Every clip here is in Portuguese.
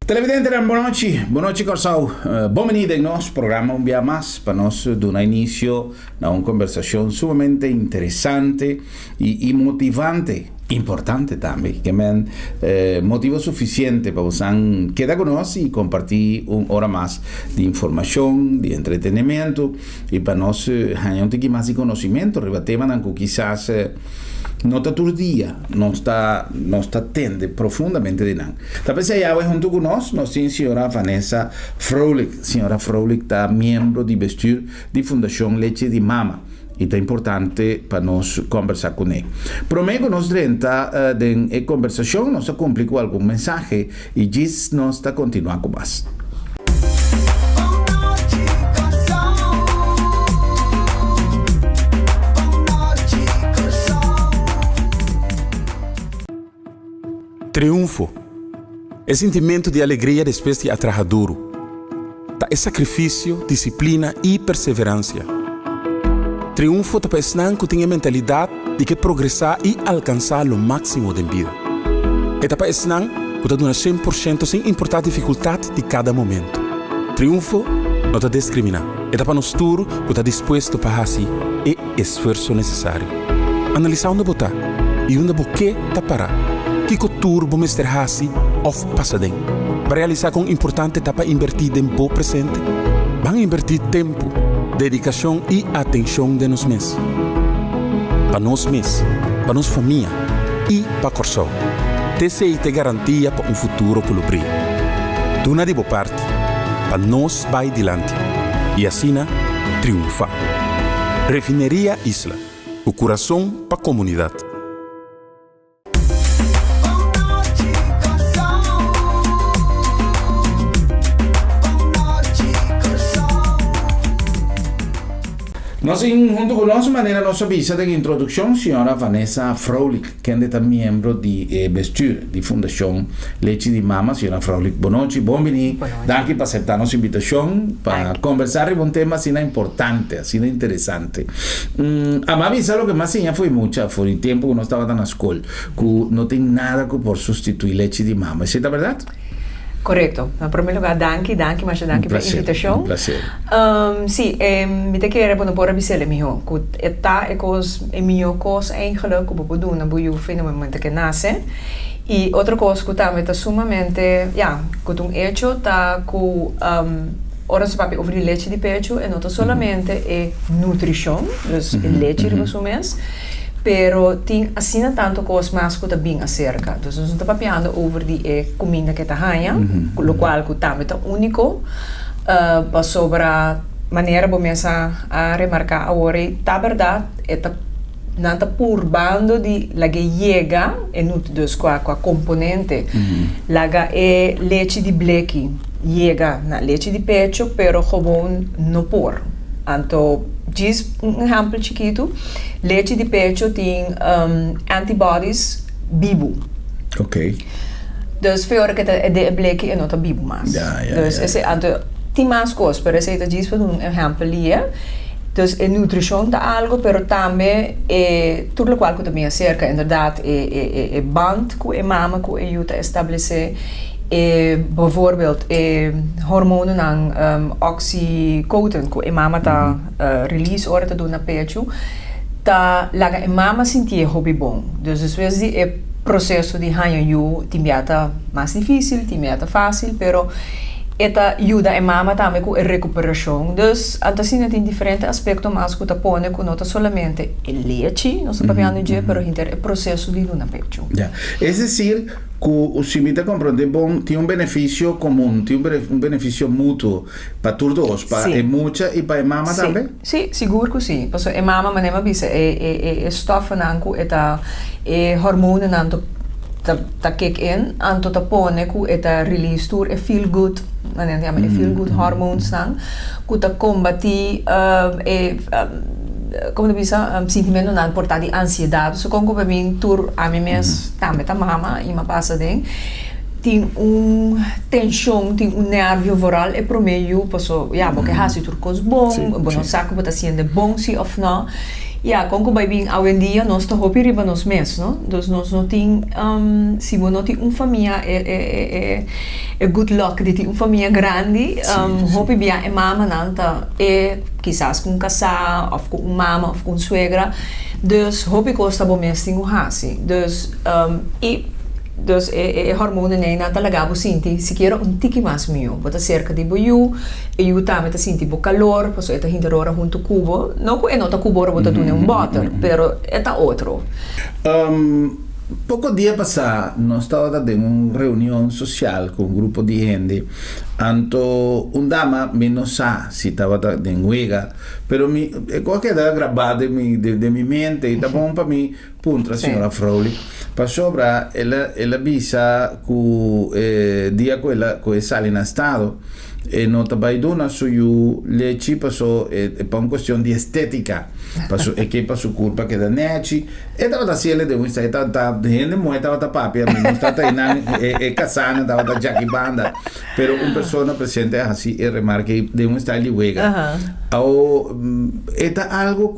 Televidente, boa noite, Corsau. Bem-vindo em nosso programa um dia mais para nós dar início a uma conversação sumamente interessante e motivante, importante também, que me motivo suficiente para você quedar conosco e compartilhar uma hora mais de informação, de entretenimento e para nós ganhar um pouquinho mais de conhecimento, rebater que quizás não está todo dia, não está tende profundamente de nada. Talvez aí junto conosco, nós temos a senhora Vanessa Froelich. A senhora Froelich está membro de vestir de Fundação Leche de Mama. E é importante para nós conversar com ele. Prometo nós durante a conversação, nós cumprir com algum mensagem e diz nós está continuar com mais. Triunfo é sentimento de alegria depois de trabalhar duro. É sacrifício, disciplina e perseverança. Triunfo é para que tenha a mentalidade de que progressar e alcançar o máximo da vida. É para que dar 100% sem importar a dificuldade de cada momento. Triunfo não te discrimina. É para nós tudo que está disposto para fazer e esforço necessário. Analisar onde botar e onde boquê está parar. Que cultura vamos ter hasi of passadem. Para realizar com importante para invertir tempo presente, vamos invertir tempo, dedicação e atenção de nós mesmos. Para nós mesmos, para nossa família e para Corsau. TCI te garantia para futuro pelo brilho. Tu na de boa parte, para nós vai adiante. E assim, triunfar. Refineria Isla, o coração para a comunidade. Nós, junto com nossa maneira, nossa visa de introdução, senhora Vanessa Froelich, que é membro de vestir de Fundação Leche de Mama. Senhora Froelich, boa noite, bem-vinda. Obrigado por aceitar nossa invitação para conversar sobre um tema assim importante, assim interessante. A minha visão, o que mais tinha foi o tempo que nós estávamos na escola, que não tem nada que por substituir leche de mama. Isso é verdade? Correto. Em primeiro lugar, danke pela invitação. Um prazer. Sim, me te quero para por avisar mijo, que é minha coisa eigenlijk que vou doen, na buio fim no momento que nasce. E outra coisa que também está sumamente, que hecho tá com ora se papi over leite de pecho e não somente é nutrição, dus leite de mês. Pero tem assim tanto coisas mais que está bem acerca. Então, nós estamos falando over de comida que está ganha, o qual que também é único, para sobre a maneira como a remarcar agora, tá verdade, é não está por bando de laga chega e não dus com a componente, laga é leite de bleque, chega na leite de pecho, pero gewoon não por. Então, diz exemplo chiquito, leite de pecho tem antibodies bibo. Ok. Dus voor que é de bleek e não tá bibo mais. Dus esse tem mais coisas, por exemplo, diz para exemplo ali. Dus a nutrição tá algo, pero também tudo o qual que também acerca, inderdaad, é band que a mama que ajuda a estabelecer. Bijvoorbeeld hormonen aan oxytocin, que a mama tá release hora te doen na pecho, tá laga a mama sentir hobby bom. Dus às vezes é processo de ganho timbiata mais difícil, timbiata fácil, pero eta ajuda a mama também com a recuperação. Dus assim tem diferentes aspectos mais que tá põe que não tá somente leite, não está falando de, pero é processo de na pecho. É decir, que o simita compreende bom tem benefício comum, tem benefício mútuo para todos, para a mucha e para a mama também? Sim, seguro que sim. Porque a mama, manema bisa, é stoffen nanku, é hormonen nanto ta kick in, anto ta pone ku eta release tour, feel good, feel good hormones nang, ku ta combati como bisa sentimento não portar de ansiedade, so como para mim tur a mim mesmo também tá mama e uma passa tem tensão, tem nervo voral e pro meio passou porque há se tur coisa bom, bom saco botar sendo bom se ou não Ja, como vai bem hoje em dia nós estamos riba nos mês, não? Então nós não tem, se você não tem uma família é good luck de ter uma família grande, hopi bem é mama nanta é quizás com casar ou com mama ou com suegra, dus hopi costa bom mês tem hasi, dus dus hormonen nem na talaga bo sinti si quiero un tiki mas mio bota cerca di boiu e yu tame ta sinti bo calor paso eta hinterora junto cubo no ku enota cubo ora bota tune un butter pero eta otro Poco día pasado, no estaba en una reunión social con un grupo de gente. Anto un dama me no sa si estaba en huelga, pero cualquier queda grabado de mi mente y tampoco para mí punto la señora Frowley. Para sobra ella visa que día que sale en estado no tabaidona suyu leche pasó para una cuestión de estética pasó que pasó culpa que da nechi estaba da cielo de un estaba gente muerta estaba papi no estaba inan casana estaba da Jackie Banda pero una persona presente así remarque de un style huega o está algo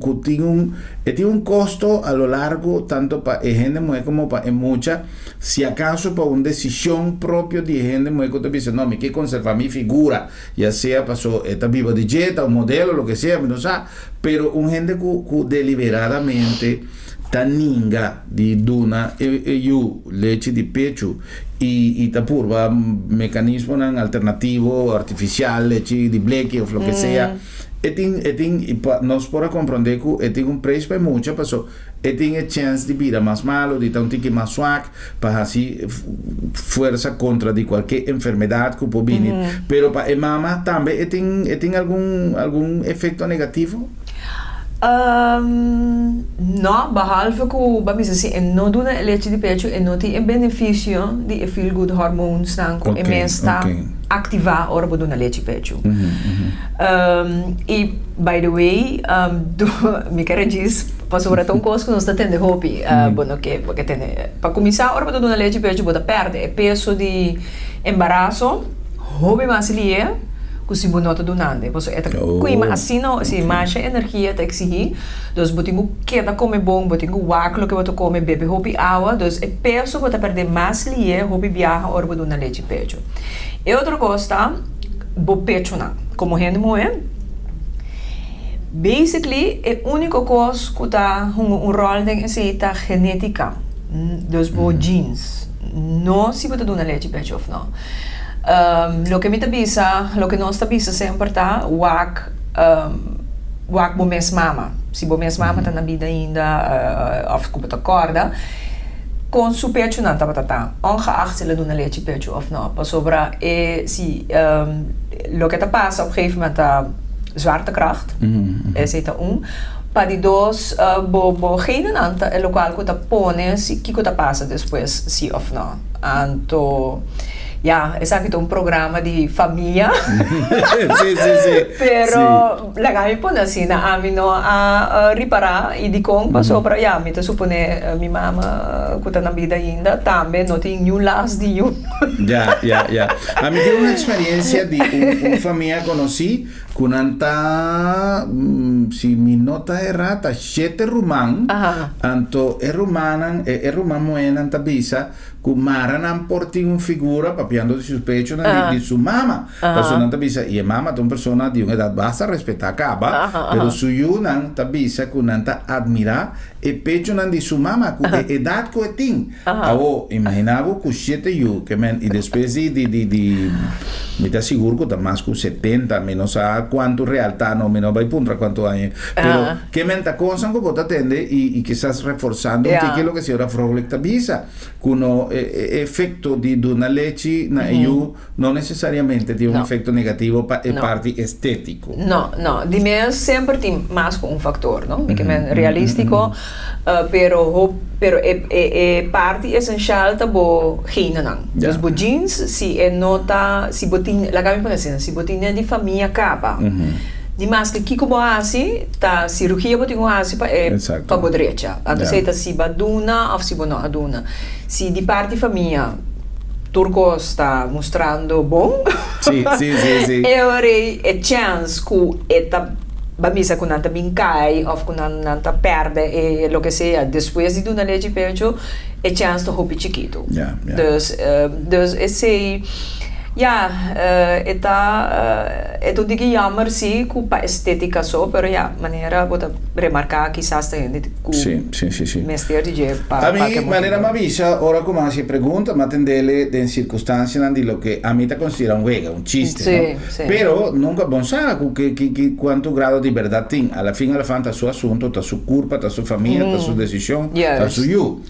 que tiene un costo a lo largo tanto para gente mujer como para mucha si acaso para una decisión propia de gente mujer que te dice no me quiero conservar mi figura ya sea pasó esta viva dieta o modelo lo que sea no sé pero un gente que deliberadamente taninga di duna yu leche di pecho y tapurba mecanismo alternativo artificial leche di bleque o lo que sea nós para compreender que un preço para mucha pasó a chance de vida más malo de un tique más suave para así fuerza contra de cualquier enfermedad que puede venir pero para mamá también tiene algún efecto negativo. No, behalve que vamos dizer não dá leite de pecho e não tem benefício de feel good hormones dan com está ativar hora do leite de pecho. E by the way, me quer dizer passou para tão coisa que nós está tendo hopi, bueno que porque tem para começar hora do leite de pecho bota perde o peso de embaraço, hopi mais lie que se bonota do nada, pois é que assim não se mais energia te exigir, dos botinho que tá come bom, botinho waklo que boto come bebe hopi água, dos é peso bota perder mais lie, hopi viaja orbo do leite pecho. E outra coisa, bo pecho não, como gente moe, basically é única coisa que tá um rol de essa genética, dos bo genes, não se bota do leite pecho ou não. Lo que me tabisa, lo que nós tabisa sempre tá, wak bom mês mama. Se bom mês mama tá na vida ainda, of como tá corda, com su pecho não tá, ongeacht se ela dona leite pecho of não. Pas sobra se lo que tá passa op gegeven moment tá zwaartekracht, esse tá para de dois bo geen anta é local que tá pone se que tá passa depois se of não. Anto ja, es anche un programma di famiglia. sì. Però la gami pone assim, a mi no a riparare e di compa sopra, ja, mi te suppone mi mamma che na vida ainda tambe no tem new last di you. Ya. A mí tengo una experiencia de una familia conocí con anta si mi nota errata 7 rumán. Anto rumán moena anta bisa Kumaran porti un figura papiando de su pecho de su mamá. Persona tabisa y mamá es una persona de una edad basta respetar acaba, pero su yunan tabisa kunanta admira el pecho de su mamá, que edad que tiene. Abo imaginaba que 7 yu que men y después de me te aseguro que más que 70 menos a cuánto real está no menos va y punto cuánto años. Pero que men ta cosa que vos atende y quizás reforzando que lo que se ora Frolek tabisa, kuno efecto de una leche na EU no necesariamente tiene un efecto negativo para el parte estético. No, di mens sempre tem mais un factor, no? Porque men realístico, pero parte essencial ta bo gene nan. Dus bo jeans si nota si botin la gami assim, si botin di família capa. Di mas que kiko bo asi ta cirurgia botin o asi pa bodrecha. Ata seita si baduna of si bono aduna. Si di parte famiglia Turco sta mostrando bom. Sì. E ora è chance che Bamisa con nanta bincai of con nanta perde e lo que sea después de una leche pecho e chance to hopi chiquito. Dus esse het digo jammer sim culpa estética só, pero maneira bota remarcar quizás tem sí. Mester DJ a mí manera mavisa ora come si pregunta ma tendele den circostanze di lo che a me ta considera un vega un chiste sì. Però nunca bonsa che quanto grado di verdad tin alla fine alla fanta su asunto ta su culpa ta su famiglia ta su decisión ta su you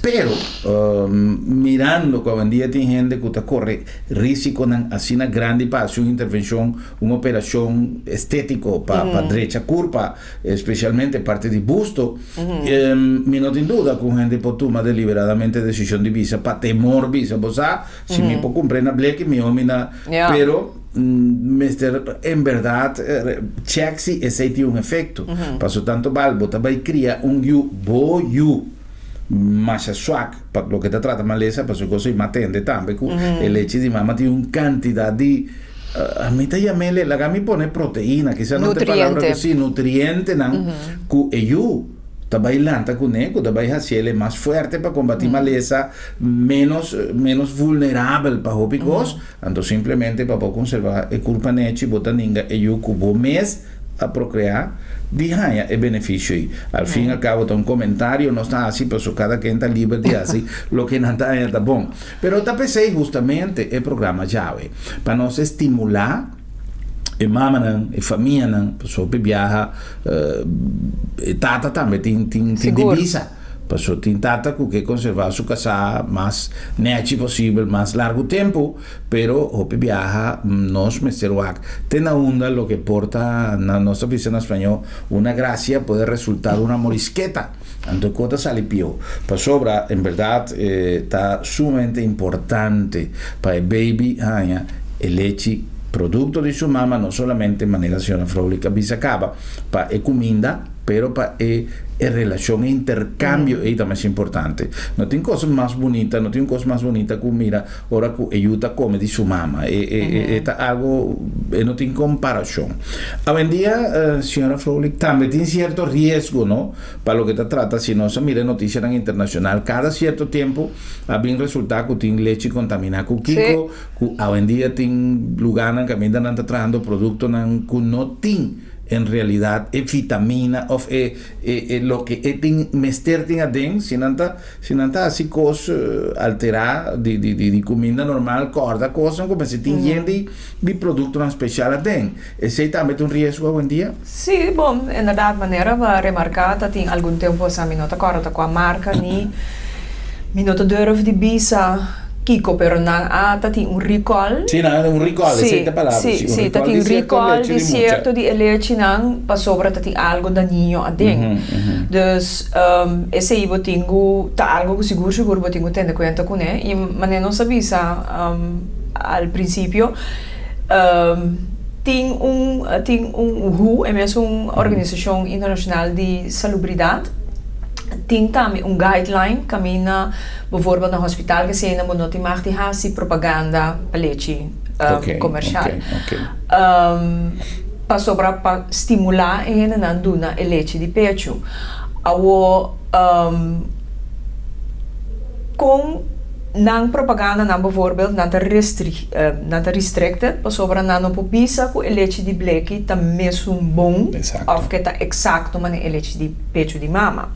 pero mirando qua vendia tin gente che ta corre risco con así una grande para una intervención, una operación estético para derecha curva, especialmente parte de busto, mi no tengo duda con gente por toma deliberadamente decisión de visa para temor visa, pues si me puedo comprar una black mi homina, pero en verdad check si ese tiene un efecto, paso tanto balbo, también crea un you massa swak per lo che ti tratta malesa per così matende tambe e leche di mamma di un quantità di a metà yamele la gami pone proteína che sono te palabra così nutriente nan cu e you tabay lanta con eco tabay haciele más fuerte para combatir maleza menos vulnerable para hopicos ando simplemente para conservar e culpa nechi botaninga e you cubo mes a procrear dihaia e beneficio aí. Al fin e al cabo está un comentario, no está así, pero cada quien está libre de así, lo que no está bom. Pero te pensei justamente el programa llave, para nos estimular e mamma e famiglia, pessoa que viaja, e tata também tem divisa. Passou tentata que conservar sua casa mais nete possível, mais largo tempo, pero hope viaja nos mesteruac. Tem na onda lo que porta na nossa visão em espanhol, uma gracia pode resultar uma morisqueta. Então, cota sale pio. Para sobra, em verdade, está sumamente importante para o baby, el leche producto de su mamá, no solamente de manera fábrica bisacaba, para a comida, pero para relación e intercambio es también importante. No tiene cosas más bonitas, que mira, ahora que ayuda come de su mamá. Es algo, no tiene comparación. Hoy en día, señora Frolik, también tiene cierto riesgo, ¿no? Para lo que te trata, si no se mira noticias en internacional, cada cierto tiempo hay resultado que tiene leche contaminada con kiko, hoy en día tiene lugares que están trabajando productos que no tienen en realidad vitamina of lo que mester tinha den si nanta así cos alterar di comida normal corda cosa come se tinha di producto speciale den e sei também un riesgo hoy en día sì bom inderdaad maneira va remarcata in algún tempo sa mi nota corda qua marca ni mi nota durf di bisa Kiko, pero tati un recall. Sì, un recall, sente palabra. Sì, tati un recall di certo di leche nang pa sobra tati algo daninho a ding. Dus esse aí botingo tá algo que seguro botingo tende cuenta com né e mané não sabia al principio tem WHO, é mesmo uma organização internacional de salubridade. Tem também guideline caminha bijvoorbeeld na hospital gezien moet not die mag die haast propaganda leche comercial para sobra para estimular e não duna leche de pecho com não propaganda não bijvoorbeeld não restricted para sobra não popisa com leche de bleque tá mesmo bom of que tá exacto mas leche de pecho de mama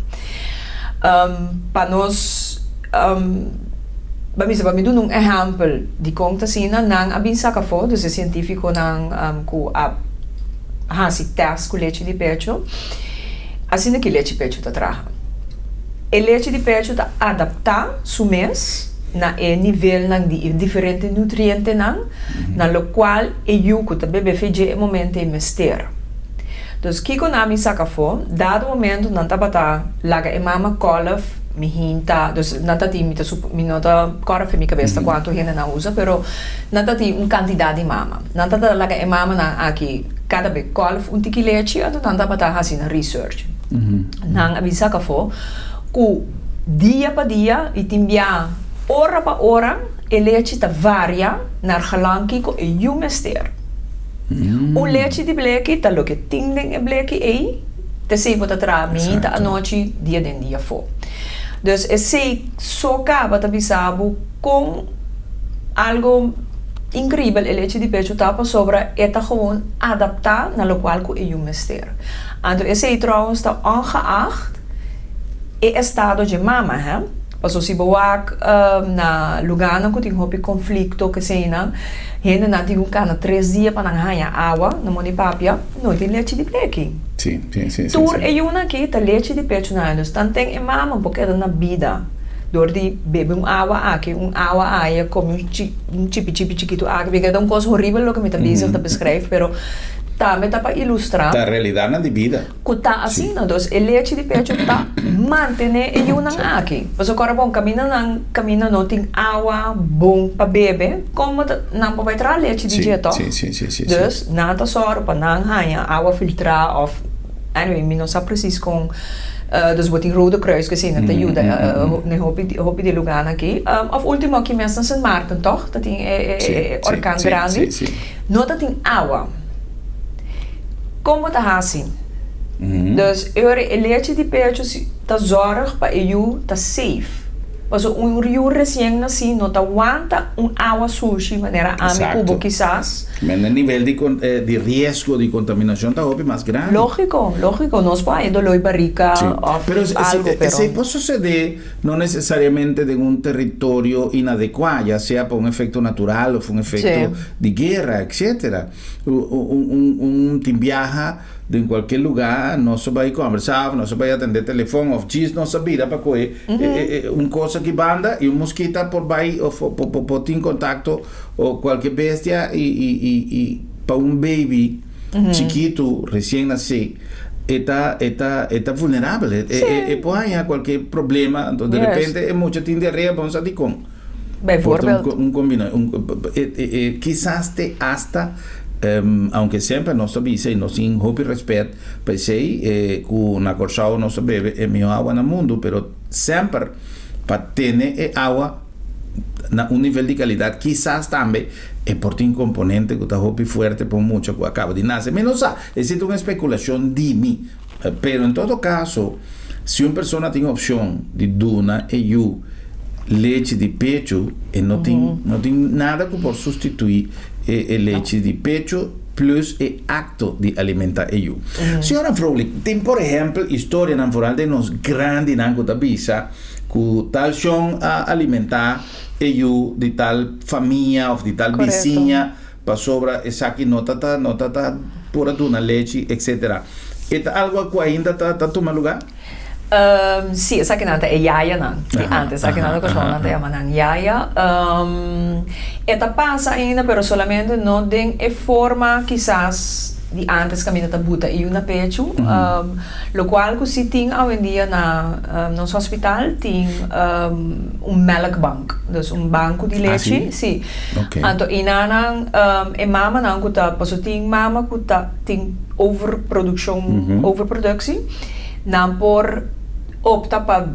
para nós vamos dar um exemplo de como está sendo não abin sacafo dus científico não com a se teste com leite de pecho assim que leite de pecho está traga e leite de pecho está adaptar su mês na nível de diferentes nutrientes na lo qual eu que bebê fez momento é mester. Dus kiko nami sakafo, dado momento nanta bata laga e mama kolaf mi hinta, dus nanta ti mi nota koraf mi cabeça quanto hena na usa, pero nanta ti un quantidade de mama. Nanta da laga e mama na aqui cada vez kolaf un tiki leche, ando nanta bata hasina research. Nang abi sakafo ku dia pa dia e timbia ora pa ora e leche ta varia naar gelang kiko e you mester. leite de bleque, tá lo que tem bleque aí, te sei botar trami, tá a noite, dia den dia for. Dus sei só acaba tá bisabo com algo incrível, o leite de pecho tapa sobre eta gewoon adaptar na lo qual que eu mister. Então esse trouwens está ongeacht e estado de mama, hè? Also si bewak na lugar na kuting hopi conflicto que sei na, hende na tingu kana 3 dias para nang água na moni papia, não tem leite de bleque. Sim. Tur e una aqui tá leite de pecho na, dus dan tem mama porque é na vida. Door die bebe água aqui, água aí como chipi chiquito aqui, porque é coisa horrível lo que me tá bezig te beschrijven, pero tá me tá para ilustrar. Da realidade na de vida. Que tá assim, não, dus el leite de pecho tá mantener e una aqui. Mas agora bom, camina não tem água bom para beber, como não pode entrar leite de dia, toch? Sim. Dus nada só para não ganhar água filtrar of anyway, me não sabe precies com dus wat die Rode Kruis gezien heeft, ajuda, ne hopi de lugar aqui. Of último aqui mesmo na Sint Maarten, toch? Dat tem orkaan grande. Não dat tem água. Como tá assim? Dus o leite de pecho tá zorg para eu tá safe. Mas rio recém-nascido não aguanta água suja, maneira amigo quizás. Mas o nível de risco de contaminação está mais grande. Lógico. Nós podemos dolor barriga pero algo, pero... Se puede suceder no necesariamente de un territorio inadecuado, ya sea por un efecto natural o por un efecto de guerra, etc. Un viaja de qualquer lugar, não se vai conversar, não se vai atender telefone, ou diz nossa vida para comer uma coisa que banda e um mosquito por vai ou por ter contato ou qualquer bestia e para baby chiquito recém-nascido está vulnerável, pode haver qualquer problema, então de repente é muito diarreia, vamos a dizer com quizás te hasta aunque sempre nós sabemos e nós temos muito respeito para sei que na corção nós bebe é melhor água no mundo, pero sempre para ter água na um nível de qualidade quizás também é por ter um componente que está muito forte por muito que acaba de nascer, mas não sabe, existe uma especulação de mim, pero em todo caso se uma pessoa tem a opção de duna e leite de pecho e não tem nada que possa substituir leite de pecho plus o acto de alimentar eu. Senhora Fröhlich, tem por exemplo história na moral de nós grande na Cotabisa que tal chão a alimentar eu de tal família ou de tal vizinha para sobra essa que não tá pura duna leite, etc. É algo que ainda está tomando lugar? Sì, sa che nata è yaya nan. Antes sa che nata ko so nata yaman yaya. Eta pasa ainda, pero solamente no den e forma quizás de antes caminata buta e una pecho, lo qual que si ting hoje em dia na nosso hospital tem melkbank, dus banco de leite, sim. Então inanang e mama nang kuta paso ting mama kuta ting overproductie, nan por opta para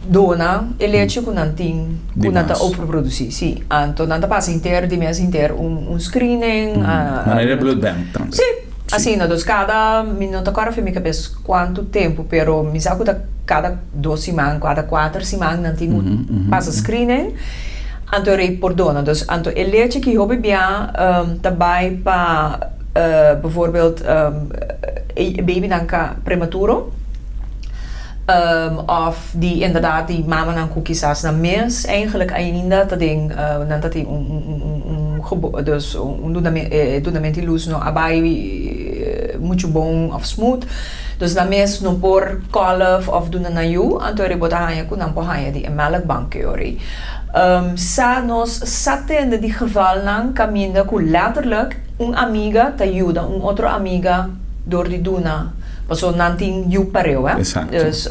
dona e leite que não tem que não está overproduzir, sim. Então não está passa inteiro de mês inteiro screening, maneira blood bank, sim. Assim, não dos cada minuto agora foi me cabeça quanto tempo, pero me saco da cada 2 semanas, cada 4 semanas não tem passa screening. Então rei por dona, dus então e leite que eu bebia também para bijvoorbeeld baby nanka prematuro. Of die inderdaad die mama dan koekjes na mes eigenlijk ainda dat ding dat hij dus donamento luz no abai muito bom of smooth dus na mes no por kolf of doen na you anto rebota hanya ku nan po hanya die melkbank ori sa nos satende die geval nan caminda ku letterlijk amiga te ajuda outra amiga door die duna so nanting you pareu, dus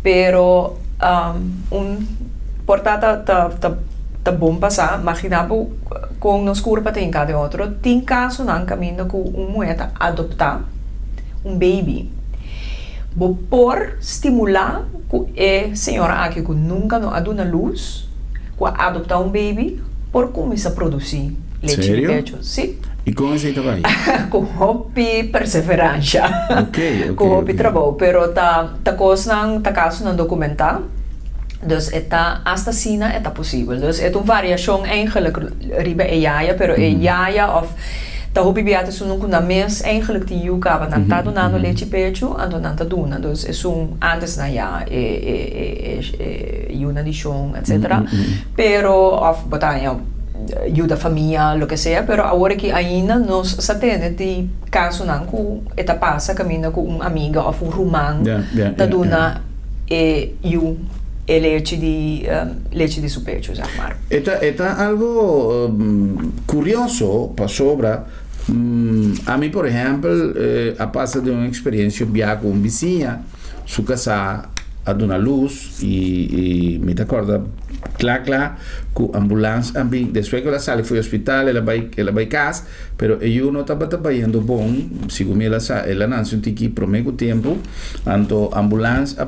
pero portata ta bom passar, imaginapo com nos curva tem cada outro, tem caso nan caminho com moeda adoptar baby. Por estimular que senhora aqui que nunca não aduna luz, que adoptar baby, por começar a produzir leite de pecho, sim. E como você estava aí? Com hobby perseverança. Com hobby trabalho, pero tá caso não documentar. Dus eta hasta sina eta possível. Dus het een variação eigenlijk riba e jaja, pero e jaja of ta hobby biata sunun kuna mes eigenlijk die yuka van nanta donando leche pecho ando nanta duna. Dus es un antes na ja yuna di shong etc. Pero of botanya ajuda família, lo que sea, pero agora que ainda nós satene de caso não com eta passa caminha com uma amiga ou um romano da duna leche de su pecho, zeg maar. Está algo curioso para sobra. A mí, por ejemplo, a pasar de una experiencia viajar con vizinha, su casa a una luz y me acuerdo, claro, con ambulância, después que ela sale fue al hospital, ela vai casa, pero eu não estava trabalhando bom, segundo ela nasceu um tiki por meio tempo, então ambulância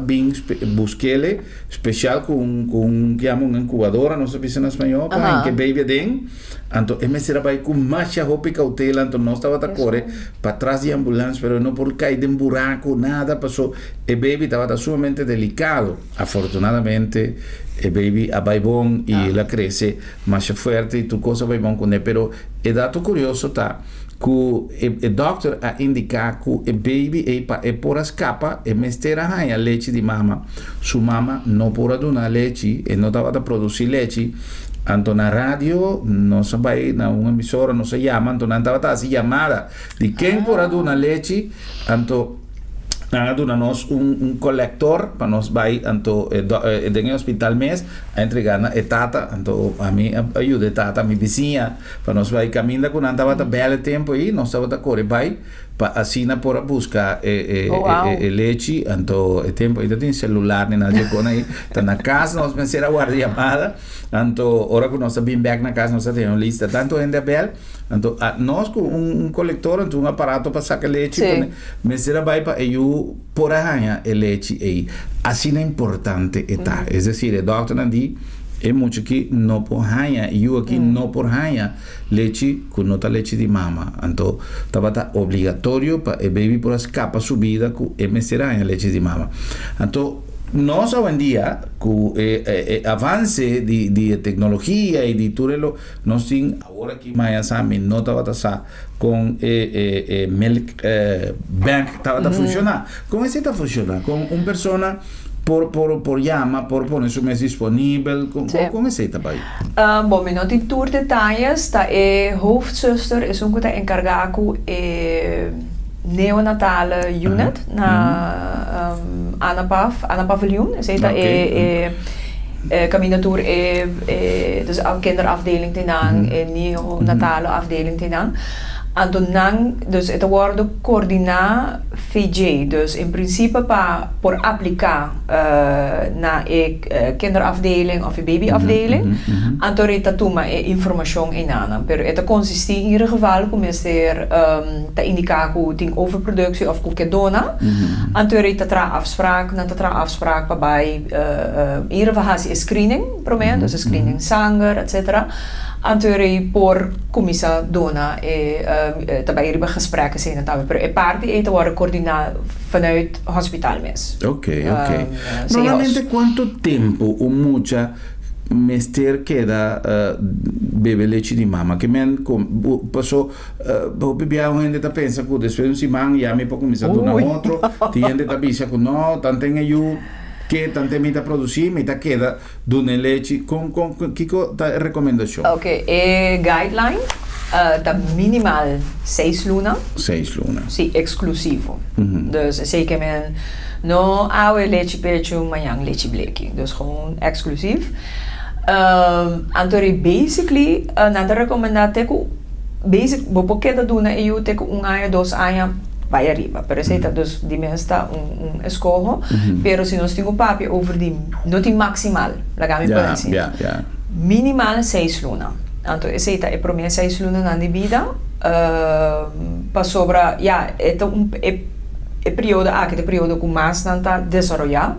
busquei especial com que uma incubadora, não sei se na espanhol, para que baby den, então eu me trabalhei com mais roupa e cautela, então não estava a correr para trás de ambulância, pero não por cair de buraco, nada passou, e baby estava sumamente delicado, afortunadamente. El baby vai bom e ela cresce mais forte e tu cosa vai bom com ele, pero é dato curioso tá que o doctor a indicar que o baby é por escapa e mestera a leite de mama, sua mama não pode dar leite e não estava a produzir leite. Então na rádio, não se vai na uma emissora, não se chama, então não estava a chamada de quem pode dar leite, então nós colector para nós vai então no hospital mês a entregar na tata então a mim ajuda tata a minha vizinha para nós vai caminhar com andava a belo tempo aí nós estava a correr vai para assim por buscar leite então o tempo ainda tem celular nem nada com aí tá na casa nós pensei a guarda chamada então hora que nós bem back na casa nós temos lista tanto ainda belo então nós com coletor então aparato para sacar leite me será vai para eu por arranha leite aí assim é importante está é decir o doutor não diz é muito que não por arranha e eu aqui não por arranha leite com nota leite de mama então estava obrigatório para o baby por escapa subida com me será leite de mama então nós hoje em dia com avance de tecnologia e de tudo nós temos agora que mais sabe não estava com milk bank estava a funcionar como é que está funcionando com uma pessoa por llama, por poner su mes disponível, como is het bij? Bom, me não tem tour detalhes, da hoofdzuster is ook de encargado neonatale unit na Anna Paviljoen, is het caminator dus al kinderafdeling tenang, neonatale afdeling tenang. En toen dus het wordt coördinar VJ, dus in principe voor applicar naar kinderafdeling of babyafdeling. En toen heeft dat maar informatie in aan. Maar het consist in ieder geval om te indiceren overproductie of kedona. En toen heeft dat afspraak waarbij in ieder geval is screening, dus screening zanger, etc. Anterior por comissa dona daarbij hebben gesprekken zijn het per parte eten worden coördineren vanuit hospitaalmes. Oké. Normalmente quanto tempo o mucha mester queda bebe leche de mama que men passou bebia gente tá pensa que depois de semana já me para começar a donar outro tem gente tá pensa que não tanto eu que tante mita produzir, mita queda dune leite com que tá recomendação. Ok, guideline tá minimal 6 luna. 6 luna. Sim, exclusivo. Dus zeker men no oude leite pecho, maar yang leite bleki. Dus gewoon exclusief. Antori basically na de recomendatie basic bopo queda duna eu te año 2 años vai arriba, per esempio, dus die mensen está escojo, pero si nos tengo papi over die, no die maximal, la gami por assim. Minimal 6 luna. Então, esse é para mim 6 luna na vida, para sobra, é período aqui, é período com mais nanta desarrollar.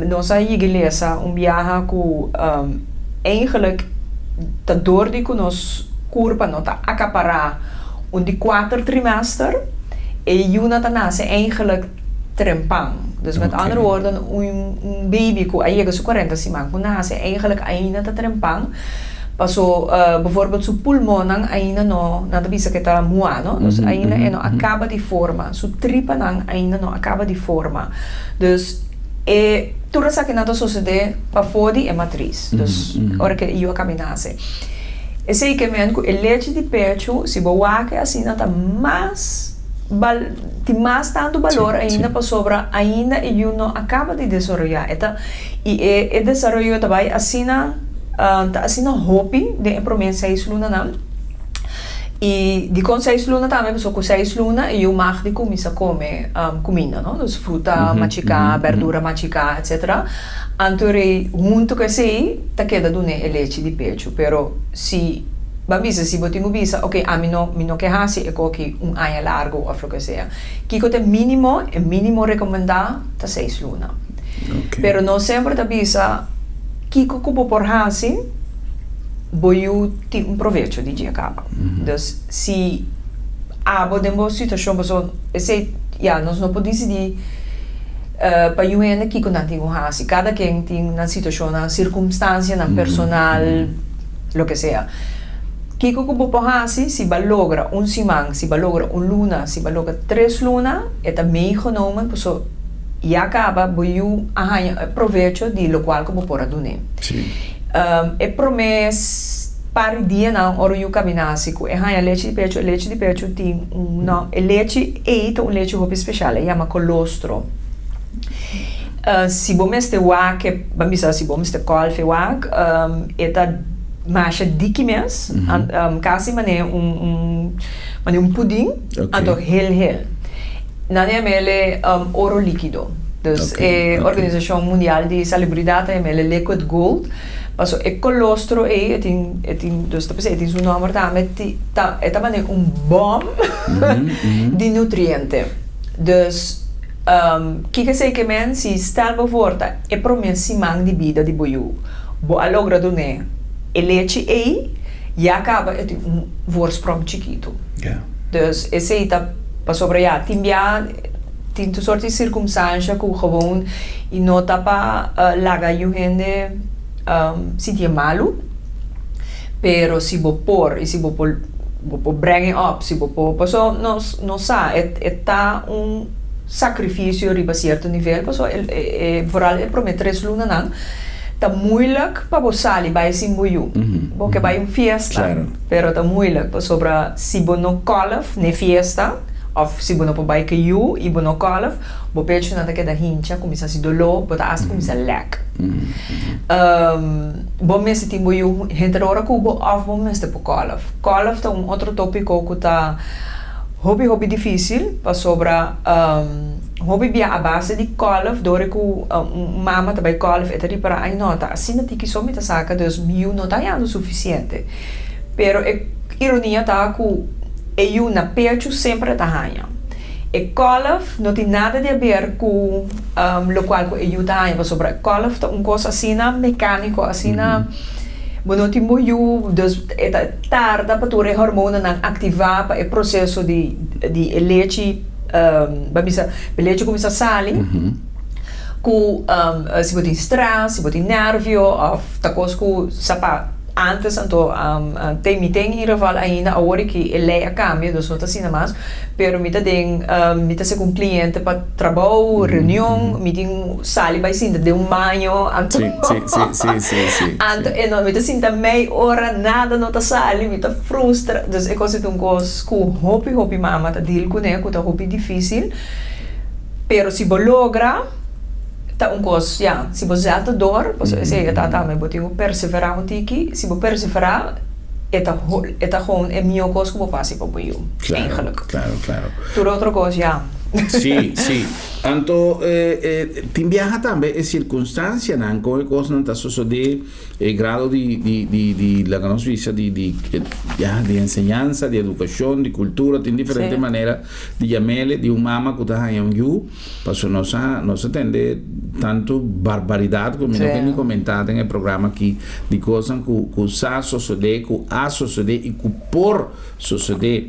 Nossa igreja viaja com eigenlijk door die nos curva nota acaparar die 4 trimester en Juna nase eigenlijk trempang. Dus met andere woorden, een baby ko ayega su 40 simang ko nase eigenlijk aina ta trempang. Paso bijvoorbeeld su pulmonang aina no nada bisa kita mua no. Dus aina eno acaba de forma. Su tripa nang aina no acaba de forma. Dus tudo sa que nada sucede pa fodi e matriz. Dus ora que eu caminase. E sei que men com leite de pecho se boa que assim nada mais tem mais tanto valor ainda para sobra ainda e eu não acaba de desenvolver e desenvolver também assim na hobby de prometer 6 luna não e de com 6 luna também pessoa com 6 luna e eu mag de começar a comer comida não dus fruta masticar verdura masticar etc antori junto que sei tá queda do ne leite de pecho pero se Babisa, se botinho bisa, ok, a mim não quer hasi é que aia largo ou o que seja. Kiko te mínimo recomendar tá 6 luna. Okay. Pero não sempre tá bisa, kiko kubo por hasi, boiu ti provecho de dia acaba. Dus se podemos situação pessoa, esse nós não podemos decidir para eu ainda kiko não tem hasi. Cada quem tem na situação, na circunstância, na personal, lo que seja. Kiko ko bopohasi, si ba logra simang, si ba logra luna, si ba logra 3 luna, eta meegenomen, so acaba boiu provecho di lo qual ko bopora dune. E promes par dia não, oro eu caminhasi ko leite de pecho tem leite leite roupa especial, chama colostro. Si bom este wak, bambisa si bom este colfe wak, eta masha dikimens, kasi mane pudding, ando heel. Nane mele oro líquido. Dus Organização Mundial de Salubridade mele liquid gold. Paso colostro dus dat betekent zo'n nummer daarmee het mane bom de nutriënten. Dus kijk zeker men si stel bijvoorbeeld promensi mang di vida di boiu. Bo alogra do ne leite acaba voorsprong chiquito. Dus esse para sobre tem tu soort de circunstância que gewoon e nota pa laga you hende sentir malo, pero si bo por e si bo bringing up, si bo paso no sa tá sacrifício riba certo nível, paso vooral prometer 3 luna não tá moeilijk para você ali vai se embuiu, porque vai fiesta, pero tá moeilijk para sobre se bo no kolf ne fiesta of se bo no vai que you e bo no kolf, bo pecho nada que da hincha começa a se dolor, bota as começa a lek. Bo mes te embuiu entre hora cubo of bo mes te po kolf. Kolf tá outro tópico que tá hobby difícil para sobre hobby via a base de kolf, door ik mama bij kolf et ripara ai nota, assim na tiki somita saca, dus miu não tá o suficiente. Pero ironia tá que eu na pecho sempre tá hanha. Kolf não tem nada de ver com lo qual eu tá hanha, sobre kolf tá coisa assim na mecânico, assim na não tem muito, dus tarda para tu hormona não ativar para o processo de leite leite começa a sair com se botar stress, se botar nervio ou tá coisa que sapa antes então tem em geval ainda agora que ele a cambio dos outras assim mais, pero mita se com cliente para trabalho, reunião, meeting sali vai sim de banho, anto anto e não mita sim também hora nada não tá sali, mita frustra, dus é coisa um coisa com hobby mama tá deal com né, com tá hobby difícil, pero se bo logra tá coisa, se você ata dor, você sei tá mas botinho perseverar tiki, se você perseverar eta gewoon minha coisa que vou passar para o Claro. Tudo outra coisa, Sí. Anto, ti viaja também e circunstância, não, com a coisa não está sucedendo, grado de la que visa de enseñanza, de educação, de cultura, tem diferente maneira de chamar de mama que está em you, para não se atende tanto barbaridade como eu me comentado no programa aqui, de coisas que está sucedendo, que há sucedido e que por suceder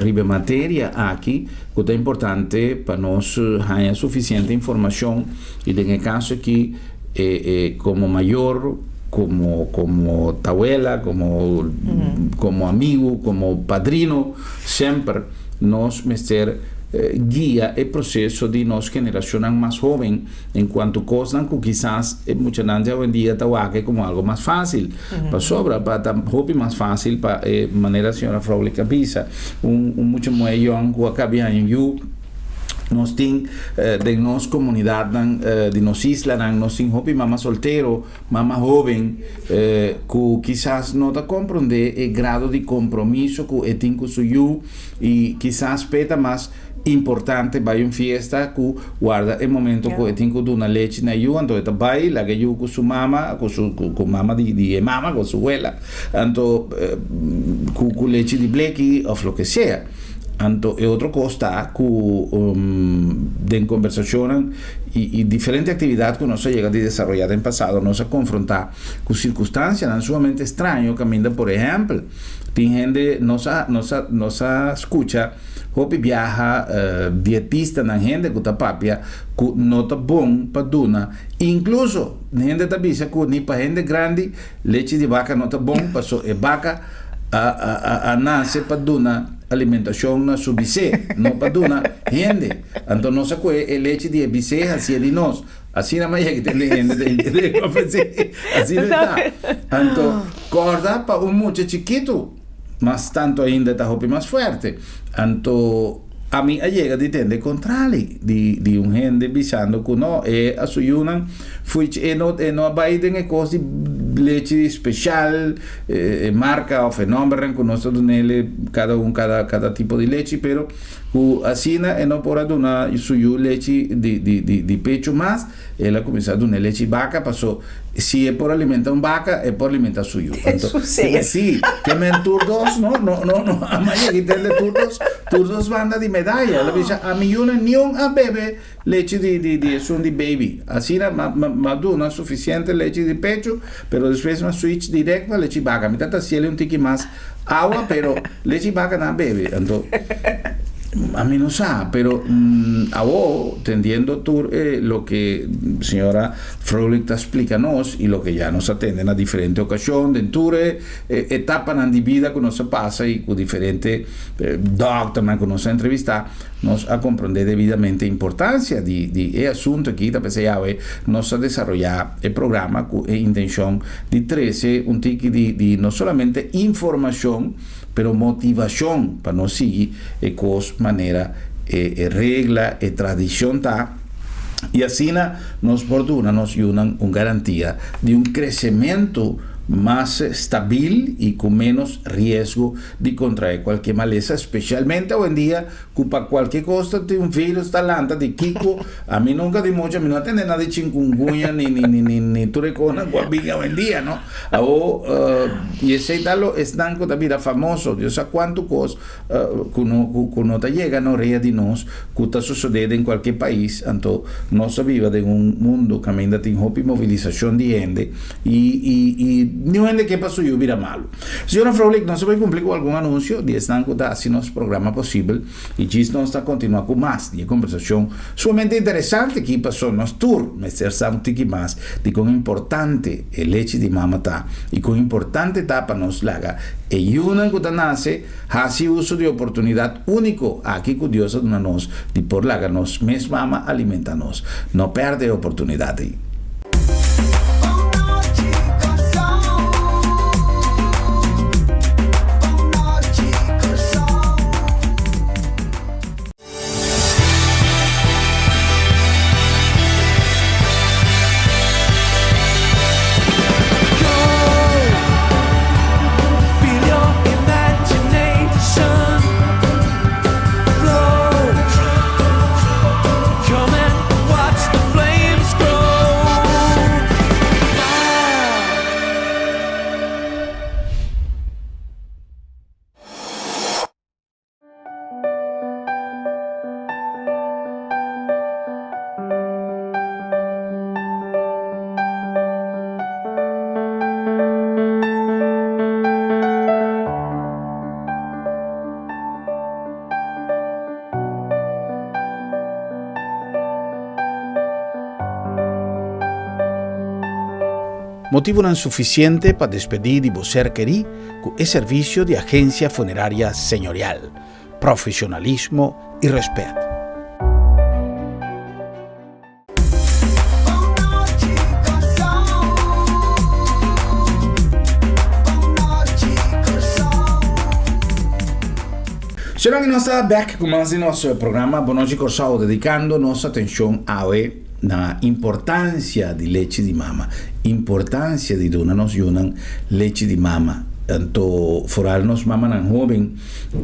ribe matéria aqui, que é importante para nós ter suficiente informação e no caso aqui como maior, como tabuela, como amigo, como padrino, sempre nós mestre guia o processo de nossa geração mais jovem, enquanto coisas que quizás muitas vezes hoje em dia está como algo mais fácil, para sobra, para estar mais fácil, para maneira a senhora Fraulich avisa, muito mais young que acaba em you. Nós temos de nossa comunidade, de nossa isla, nós temos mama solteiro, mama jovem, que quizás não está compreendendo o grado de compromisso que tem com o seu e quizás peta mais importante vai uma fiesta que guarda o momento que tem que dar leite na you, então está vai lá que you com sua mama, com mama de mama, com sua abuela, então com leite de bleque ou o que seja. Anto, e outra coisa que de conversação e diferentes atividades que nós chegamos a desenvolver no passado, nós a confrontar com circunstâncias não sumamente estranhas, caminda por exemplo, tem gente, nós escuta, hopi viaja dietista na gente que está papia, que não está bom para duna, incluso gente está dizendo que nem para gente grande, leite de vaca não está bom, para a vaca a nascer para duna alimentação na sua bicê, não para duna gente. Então nós a leite de bicê assim de nós. Assim na manhã que tem gente de oferecer, assim está. Então corda para muito chiquito, mas tanto ainda está mais forte. Então a mim chega de entender contrário de gente bisando que não é a sua foi não vai ter coisa de leite especial marca ou fenômeno que nós nele cada tipo de leite, pero assim não pode dar sua leite de pecho, mas ela começa a dar leite de vaca, passou se é por alimentar uma vaca é por alimentar suyo. Então sim, que men turdos não a maioria que tem turdos banda de medalha, ela diz a milhona nenhum a bebe leite de son de baby, assim madura suficiente leite de pecho, pero depois uma switch direto para leite de vaca, me tenta se ele tique mais água, pero leite de vaca não bebe, então a mí no sabe, pero a vos, entendiendo tú lo que señora Fraulich explícanos y lo que ya nos atenden a diferentes ocasiones, en tu etapa de vida que nos pasa y con diferentes doctores que nos entrevistan, nos a comprender debidamente importancia de asunto aquí, nos a desarrollar el programa con intención de 13, un tiki de no solamente información, pero motivação para nós seguir com maneira regla e tradição tá e assim nos fortuna nos unam uma garantia de crescimento mais estável e com menos risco de contrair qualquer maleza, especialmente hoje em dia, que para qualquer coisa tem vírus talanta de Kiko, a mim nunca de mucho, a mim não atende nada de chikungunya, ni turecona, guabiga hoje em dia, não? E esse talo estão que está famoso, Deus sabe quanto coisa, que não está chegando na rea de nós, que está sucedendo em qualquer país, então nós vivemos em mundo que ainda tem mobilização de gente, e não é que passou eu vira malo. Senhora Fraulich, não se vai cumprir com algum anúncio de estão que está assim nosso programa possível e diz nós está continuar com mais de conversação sumamente interessante que passou nosso tour, mas sabe que mais de quão importante é leite de mama tá e quão importante tá para nós laga e uma que nasce hace uso de oportunidade único aqui que Deus dá nós de por laga nós mesmo mama alimenta nós, não perde a oportunidade. Come and motivo non suficiente para despedir de vos ser querido con el servicio de agencia funeraria señorial, profesionalismo y respeto. Será que nós estamos back com mais de nosso programa Boa Noite Corsao, dedicando nossa atenção a na importância de leite de mama, importância de dona nos yunan leite de mama. Tanto foral nos mama nan joven,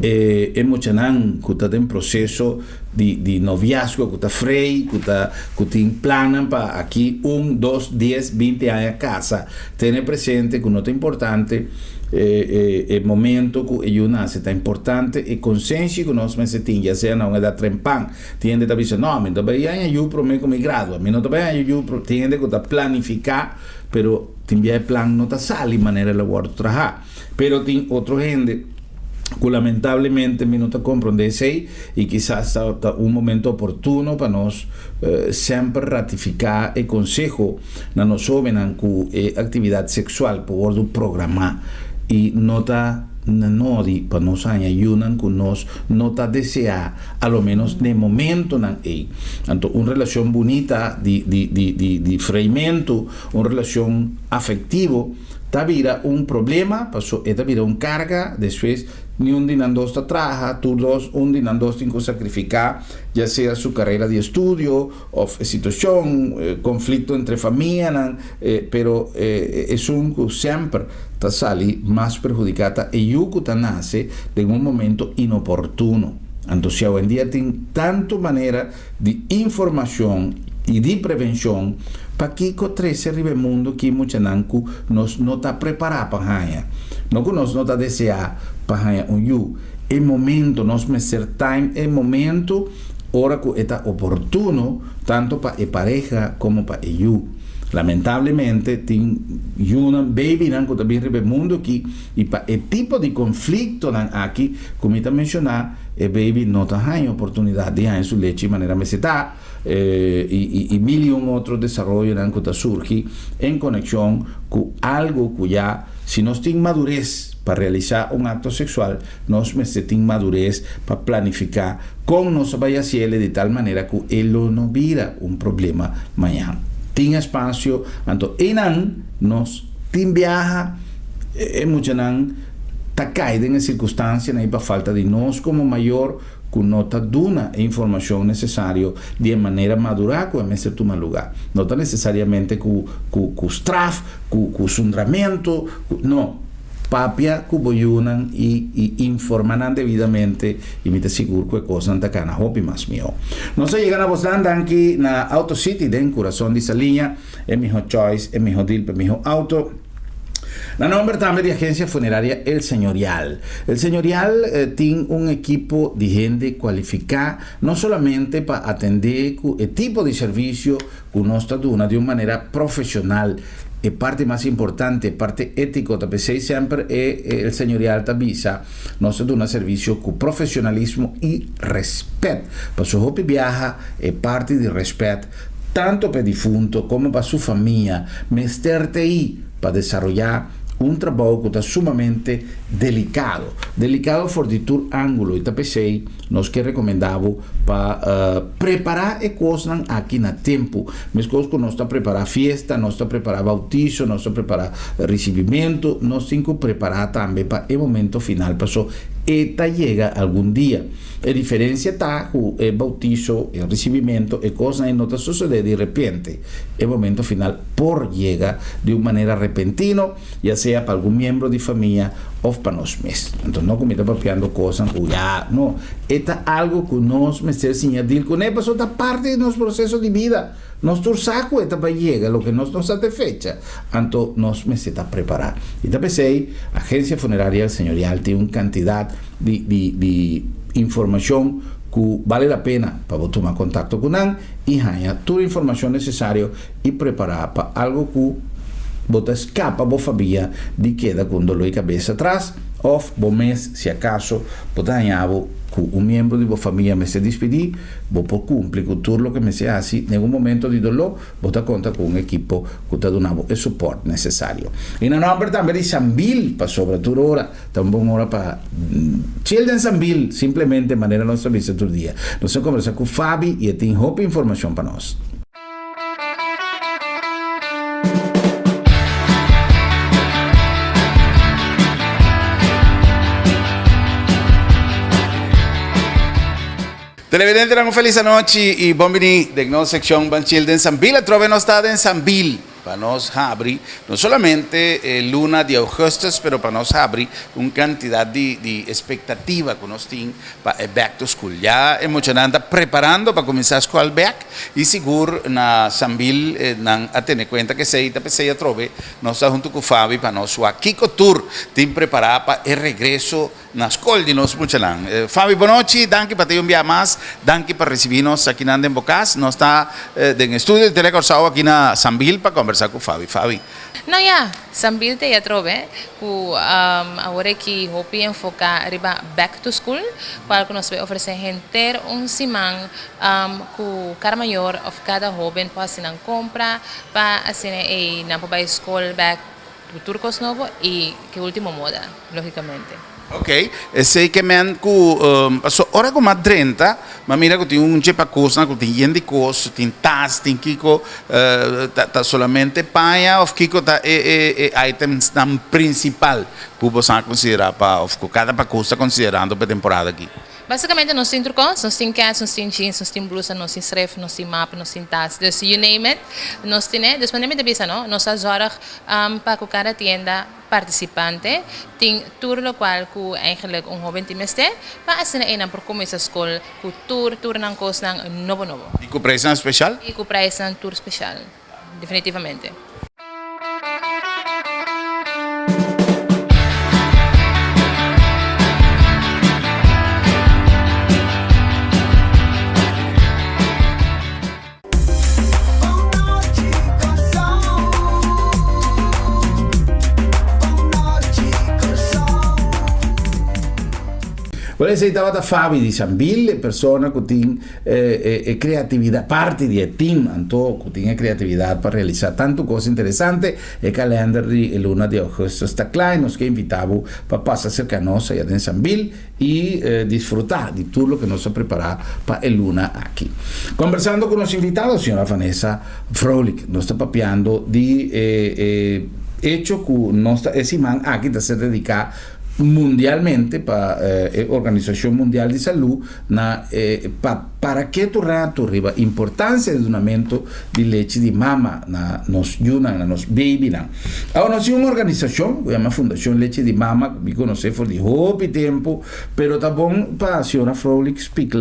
emocionan que está em processo de noviazgo, que está frei, que tem planan para aqui 1, 2, 10, 20 anos a casa, ter presente que não é importante. El momento que ellos nacen es importante, y conciencia que nos mesetin, ya sea en una edad trempan, tiende a decir, no, me todavía yo prometo mi grado, a mí no todavía yo tiende a planificar, pero también el plan no te sale de manera de trabajar, pero tiene otro gente que lamentablemente no te comprende ese y quizás está un momento oportuno para nos siempre ratificar el consejo na nos jóvenes que actividad sexual por programar y nota nodi para nos ayudan con nos nota desea a lo menos de momento nan tanto una relación bonita de freimiento, una relación afectivo ta vira un problema, pasó esta vira un carga, después ni un dinandos ta traja, tú dos un dinandos tienen que sacrificar, ya sea su carrera de estudio o situación, conflicto entre familia, pero es un que siempre ta sali más perjudicada y yuco ta nace en un momento inoportuno. Entonces hoy en día tiene tanto manera de información y de prevención para que con 13 arriba el mundo que mucha nanku nos no está preparado para haya no que nos no está deseado para haya un yu el momento nos meser time el momento hora que está oportuno tanto para el pareja como para el yu. Lamentablemente tiene una baby que también arriba el mundo aquí y para el tipo de conflicto aquí como está mencionado el baby no tiene oportunidad de dar su leche de manera mesetada y mil y un otros desarrollos que surgen en conexión con algo que ya si no tiene madurez para realizar un acto sexual, nos necesitamos madurez para planificar con nos vaya a cielo de tal manera que él no vira un problema mañana. Tiene espacio, tanto enan nos tin viaja, mucha nan ta caída en circunstancias para falta de nos como mayor que nota duna e información necesaria de manera madura que me tu mal lugar. No está necesariamente con straf, con sundramento, no. Papia que boyunan y informan debidamente y me te seguro que cosas anda cana hopi más mío. No se llegan a vos aquí na Auto City den corazón de esa línea, es mi choice, es mi deal, es mi auto. La nombre también de agencia funeraria El Señorial. El Señorial tiene un equipo de gente cualificada, no solamente para atender el tipo de servicio que nos está dando de una manera profesional. Parte más importante, parte ético, siempre el Señorial avisa, nos da un servicio con profesionalismo y respeto. Para su hopi viaja, parte de respeto, tanto para el difunto como para su familia, mesterte ahí para desarrollar un trabajo que está sumamente delicado por tu ángulo y tapecei nos que recomendamos para preparar cosas aquí na tempo. Mis cosas que nos está preparar fiesta, nos está preparar bautizo, nos está preparar recibimiento, nos tengo que preparar también para el momento final, pasó esta llega algún día. La diferencia está con el bautizo, el recibimiento, y cosas no te sucede de repente. El momento final por llega de una manera repentina, ya sea para algún miembro de familia o para nosotros. Entonces no comienza papiando cosas, ya, no. Esto es algo que nos me ser señadir con él, pasó esta parte de nuestro proceso de vida. Nuestro saco esta llega, lo que nos satisfecha. Entonces nos me está preparar. Y también agencia funeraria El Señorial tiene una cantidad de información que vale la pena para tomar contacto con él y haya toda la información necesaria y preparar para algo que vos escapa, vos familia, de queda con dolor de cabeza atrás of bom mês, se acaso, botanhavo com um membro de vossa família me se despedir, vou por cumprir com tudo o que me se assim, em algum momento de dolor, bota conta com um equipo que está dando o suporte necessário. E na nome também de Sambil, para sobretudo hora, também hora para Children Sambil, simplesmente de maneira nossa vista todo dia. Nós vamos conversar com o Fabi e tem roupa informação para nós. Televidente, una feliz noche y bienvenido de nuestra sección Banchil de Sambil. Trovemos está en Sambil. Para nos abrir, no solamente luna de augustus, pero para nos abrir una cantidad de expectativa que nos tiene para el back to school. Ya emocionante, preparando para comenzar a escuela back y seguro na Sambil a tener cuenta que se ya trove, nos está junto con Fabi para nos Kiko Tour, team preparada para el regreso na escola de nos muchalan. Fabi, boa noite, danke para te enviar más, danke para recibirnos aquí en Bocas, nos está en estudio de Telecorsao aquí na Sambil para conversar com o Fabi. Não, Sambil te trove, que agora que hopi enfocar riba back to school, qual que nós vai oferecer gente semana que cada maior of cada jovem pode assim compra para assim na para escola back to turcos novo e que última moda, logicamente. Ok, sei que men ku ora com 30, mas mira que tem jepa coisa, que tem gente coisa, tem tas, tem kiko tá solamente paia of kiko tá items tam principal, que você considerar para of cada coisa considerando para temporada aqui. Basicamente, nós temos trucos, nós temos cats, nós temos jeans, nós temos blusa, nós temos ref, nós temos mapa, nós temos tas, dus you name it, nós temos, dus pandemia de bisa, no, nós zorg para que cada tienda participante tem tour lo qual que eigenlijk jovem tem este, para assim é na por começar a escola, que tour não costa novo. E com preço especial? E com preço tour especial, definitivamente. Quella estava da Fabi di Sambil, persona che tiene creatività, parte di team, anto che tiene creatività per realizzare tante cose interessanti, e il calendario di luna di agosto sta klein, nos che invitavo per passare cerca nostra in Sambil e disfrutar di tutto che nos ha preparato per il luna qui. Conversando con il nostro invitato, signora Vanessa Frolik, nos sta papiando di hecho che nostra esiman aquí da se dedica mundialmente para Organización Mundial de Salud para que tu arriba importancia del donamento de leche de mama na nos yunan na nos baby na ahora nos una organización que llama Fundación Leche de Mama que conoce por de hopi tiempo pero también para señora Frolik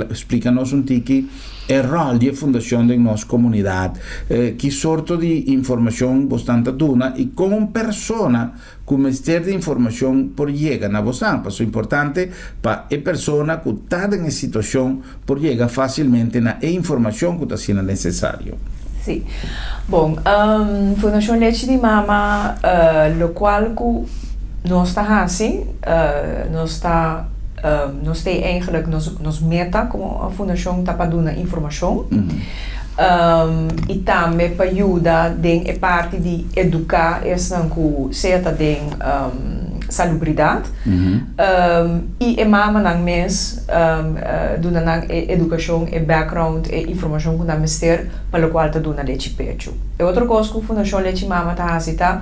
explícanos un tiki el rol de fundación de nuestra comunidad que sorto de información bastante duna y como persona con mister de información por llega na bostan paso importante para persona que está en esa situación por llega fácilmente na información que está siendo necesario. Sí. Bom, Fundación Leche de Mama, lo cual nós está assim, nós tem eigenlijk nos meta como a fundação está para dar informação e também para ajudar a parte de educar essa que seja de salubridade e a mama não mes dona educação e background e informação que nós ter para o qual está dando leite pecho. E outra coisa que a fundação Leche Mama está fazendo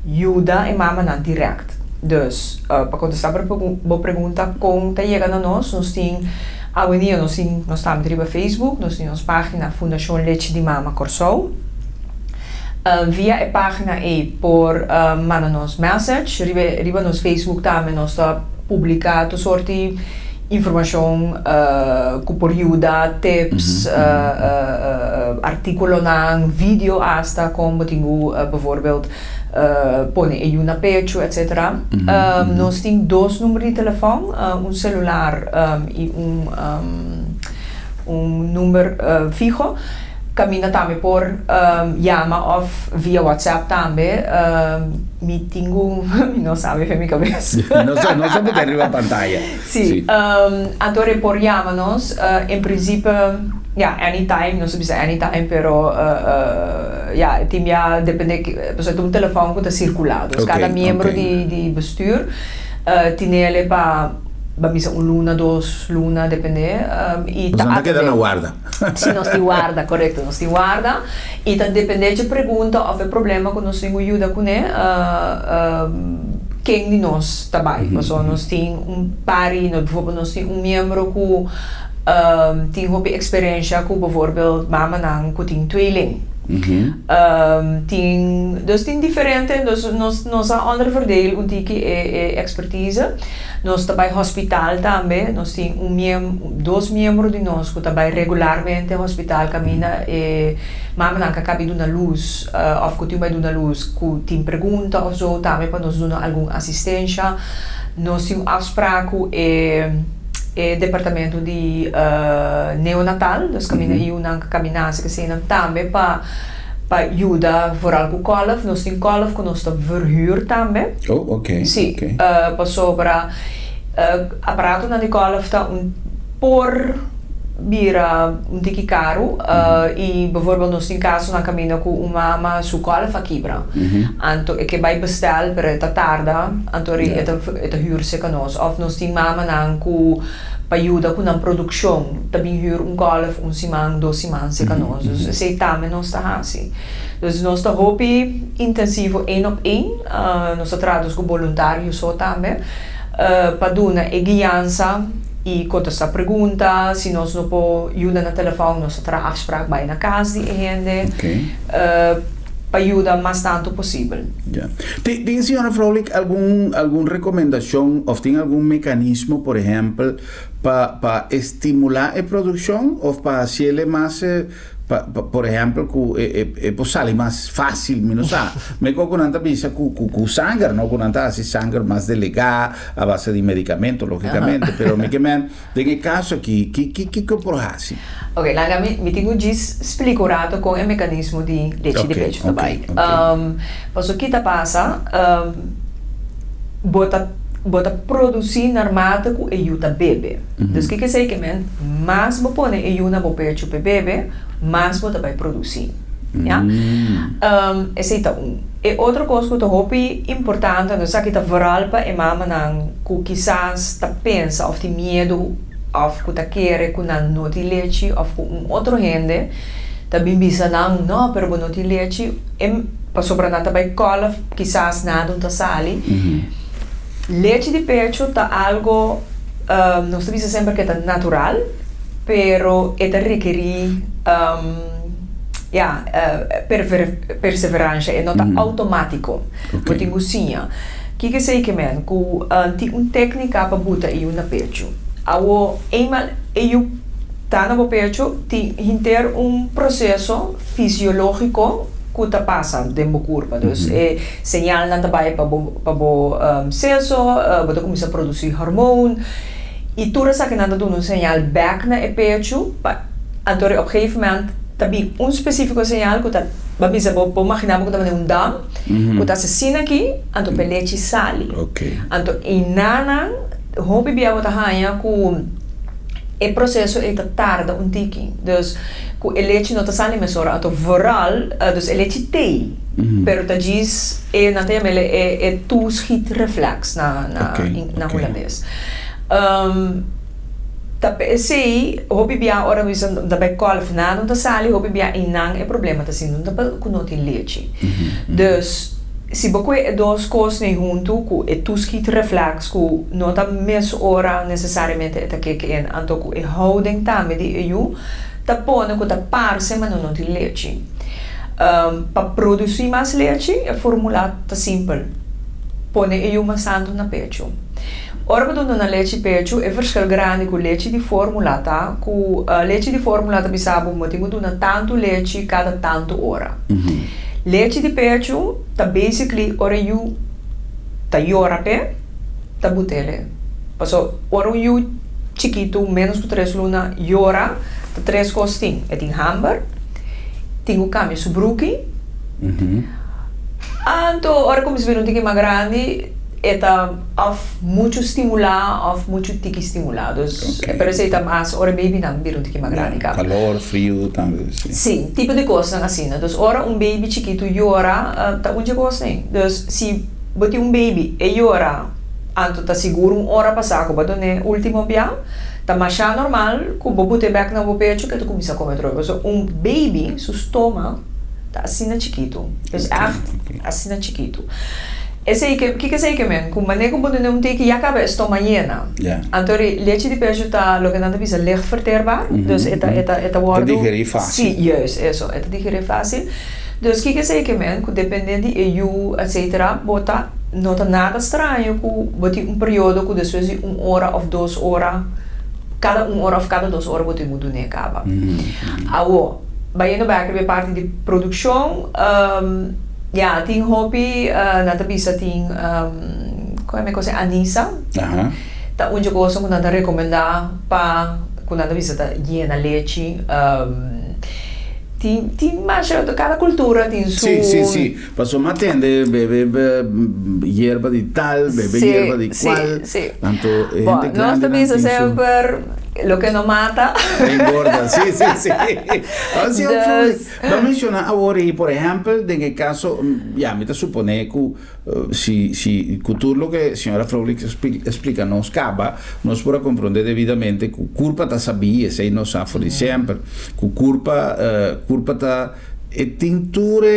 ajuda a mama não direct. Dus, para contestar para a pergunta, como está chegando a nós temos amanhã nós estamos no Facebook, nós temos a página Fundação Leche de Mama Corsou. Via a página por mandar nos message, riba nos Facebook também nós está publicado soort de informação que por ajuda, tips, artículo, vídeo hasta como tenho, bijvoorbeeld pone em uma pecho, etc. Nós temos 2 números de telefone, celular e número fijo. camina também por llama ou via WhatsApp também. Me tenho, não sabe, foi minha cabeça. Não se pode arriba a pantalla. Sim. Então, por llama-nos, em princípio, anytime, não sei se anytime, pero tem já depende que você tem telefone que está circulado. Okay, cada membro de bestuur tem ele para misa luna, 2 luna, depende. E tá queda na guarda. Sim, nós te guarda, correto, nós te guarda. E então depende de pergunta ou é problema que nós temos ajuda com ele. Quem de nós trabalha? Nós temos pari, nós temos membro que tem uma experiência com, bijvoorbeeld, mama nang que tem tweeling. Dus tem diferente, nós andere verdeel um tique expertise. Nós trabalhamos hospital também, nós temos 2 membros de nós que trabalham regularmente no hospital, camina e mama nang acaba de dar luz, ou que tem dar luz, que tem pergunta ou so também para nós dar alguma assistência. Nós temos afspraken departamento de neonatal, dus camina eu não caminhar que se também para ajuda vooral com kolf, nós temos kolf que nós está verhuur também. Oh, ok. Sim, passou para aparato na de kolf tá por bira tique caro e bijvoorbeeld nós temos caso na camina com uma mama su kolf quebra. Anto que vai bestel para esta tarda, anto eta huur se nós. Of nós temos mama nang ku ajuda com a produção, também huur kolf simang, 2 semanas se nós. Dus sei também nós está assim. Dus nós está hobby intensivo 1 op 1. Nós traduz com voluntário só também para dar guiança e contestar perguntas. Se nós não podemos ajudar no telefone, nós temos afspraak bij na casa de gente. Para ajudar mais tanto possível. Yeah. ¿Tiene, señora Froelich, alguna recomendación o tiene algún mecanismo, por ejemplo, para estimular la producción o para hacerle más, por ejemplo, que sale más fácil, menos me con una pizza con sangre, no con una sangre más delegada a base de medicamentos, lógicamente, pero me queman, en el caso aquí, ¿qué hace? Ok, lá me tenho explicado com o mecanismo de leite de pecho também. Mas o que está passa, bota produzir normal com ajuda bebê. Então o que sei que mais vou pôr ajuda no pecho para bebê, mais vou também produzir. Esse é e outra coisa que eu acho importante, não sei que está vooral para a mama que quizás está pensa ou tem medo of que tá querer com não de leite ou com outro gente também bisa não pero não de leite passou para nada vai cola quizás nada não sale leite de pecho tá algo não se bisa sempre que tá natural pero é requerir perseverança e não tá automático porque cozinha que sei que tem técnica para botar aí na pecho ao eenmaal eu tá no pecho tem processo fisiológico que tá passa dentro do corpo, dus señal na trabalha para seso, você começa a produzir hormônio e tudo isso que nada dá señal back na pecho, então op gegeven moment também específico señal que tá babisa bo imaginar que tá dam, que tá se sina aqui, então o leite sale. Então inana hobby bia wat hanya ku e processo tarda tique. Dus ku leite não tá sale mesora, então vooral dus leite tei. Pero ta diz na te mele tu schiet reflex na holandês. Sei, hobby bia ora visa da bei kolf na não tá sale, hobby bia inang é problema tá sendo ku não tem leite. Dus se você é 2 coisas junto com o tuskit reflex com não tá mesmo hora necessariamente é que então com a holding também de eu tá pondo com tá parse mas não tem leite para produzir mais leite a fórmula tá simples põe eu mais santo na pecho ora para na leite pecho é verschil grande com leite de fórmula tá com leite de fórmula tá bisabo mas tem que dar tanto leite cada tanto hora leite de pecho tá basically ora you tá yorape tá butele passou ora you chiquito menos que 3 luna yora tá 3 costing é tem hamburger tengo cambio su bruki. Anto, ora como se vê um tique mais grande, eta of muito estimular, of muito tique estimular. Dus, per esempio, mas ora baby não vira um tique mais grande. Calor, frio, também. Sim, tipo de coisa assim. Dus, ora baby chiquito llora, tá onde gosta. Dus, se botar baby e llora, anto tá seguro hora passar, como né último dia, tá mais normal, que botar back no pecho que tu começa a comer droga. So, baby, seu estômago, tá assim na chiquito. Dus, assim na chiquito. Esse aí que sei que men, como maneira como não tem que acaba estômago llena. Então, leite de pecho tá, lo que nada visa licht verteerbaar. Dus, eta wordt. Te digerir fácil. Sim, juist, eso, eta digerir fácil. Dus, que sei que men, dependendo de EU, etc., bota não tá nada estranho que botar período que depois de 1 hora ou 2 horas, cada 1 hora ou cada 2 horas botar muito nem acaba. Awo, vai no back de parte de produção. Tem hobby, na tabisa tem, como é que é Anissa. Tá onde eu gosto quando recomendar para quando a tabisa tá llena leite. Tem mais cada cultura tem sua. Sim. Passou uma tende, bebe hierba de tal, bebe hierba de qual. Tanto gente grande. Nós também sempre lo que não mata. Engorda, sim. Assim, vamos mencionar agora, por exemplo, de que caso, me te supone que se tudo lo que a senhora Fraulich explica nos acaba, nós podemos compreender devidamente que culpa está sabia, sei nós há por sempre, que culpa está tintura